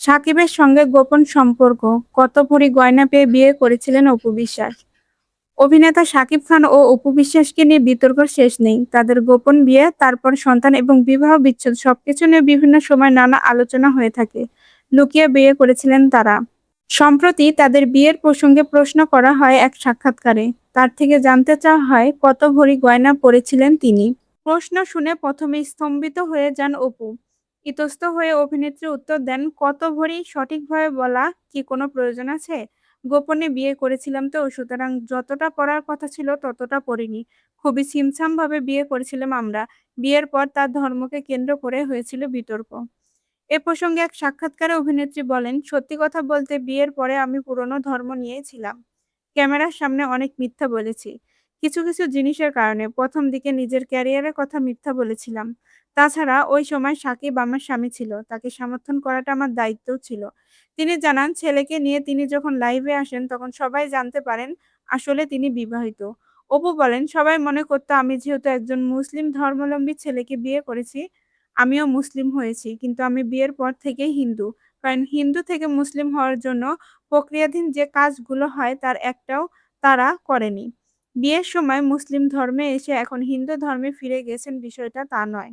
সাকিবের সঙ্গে গোপন সম্পর্ক, কত ভরি গয়না পেয়ে বিয়ে করেছিলেন অপু বিশ্বাস। অভিনেতা শাকিব খান ও অপু বিশ্বাসকে নিয়ে বিতর্ক শেষ নেই। তাদের গোপন বিয়ে, তারপর সন্তান এবং বিবাহ বিচ্ছেদ সবকিছু নিয়ে বিভিন্ন সময় নানা আলোচনা হয়ে থাকে। লুকিয়ে বিয়ে করেছিলেন তারা। সম্প্রতি তাদের বিয়ের প্রসঙ্গে প্রশ্ন করা হয় এক সাক্ষাৎকারে। তার থেকে জানতে চাওয়া হয় কত ভরি গয়না পরেছিলেন তিনি। প্রশ্ন শুনে প্রথমে স্তম্ভিত হয়ে যান অপু। ইতস্ত হয়ে অভিনেত্রী উত্তর দেন, কত ভরি সঠিকভাবে বলা কি কোনো প্রয়োজন আছে? গোপনে বিয়ে করেছিলাম তো, সুতরাং যতটা পড়ার কথা ছিল ততটা পড়িনি। খুবই ছিমছামভাবে বিয়ে করেছিলাম আমরা। বিয়ের পর তার ধর্মকে কেন্দ্র করে হয়েছিল বিতর্ক। এ প্রসঙ্গে এক সাক্ষাৎকারে অভিনেত্রী বলেন, সত্যি কথা বলতে বিয়ের পরে আমি পুরনো ধর্ম নিয়েই ছিলাম। ক্যামেরার সামনে অনেক মিথ্যা বলেছি। কিছু জিনিসের কারণে। ১ম দিকে নিজের ক্যারিয়ারের কথা মিথ্যা বলেছিলাম। তাছাড়া ওই সময় সাকিব আমার স্বামী ছিল। তাকে সমর্থন করাটা আমার দায়িত্বও ছিল। তিনি জানান, ছেলেকে নিয়ে তিনি যখন লাইভে আসেন তখন সবাই জানতে পারেন আসলে তিনি বিবাহিত। অপু বলেন, সবাই মনে করত আমি যেহেতু একজন মুসলিম ধর্মাবলম্বী ছেলেকে বিয়ে করেছি, আমিও মুসলিম হয়েছি। কিন্তু আমি বিয়ের পর থেকেই হিন্দু। কারণ হিন্দু থেকে মুসলিম হওয়ার জন্য প্রক্রিয়াধীন যে কাজগুলো হয় তার একটাও তারা করেনি। বিয়ের সময় মুসলিম ধর্মে এসে এখন হিন্দু ধর্মে ফিরে গেছেন বিষয়টা তা নয়।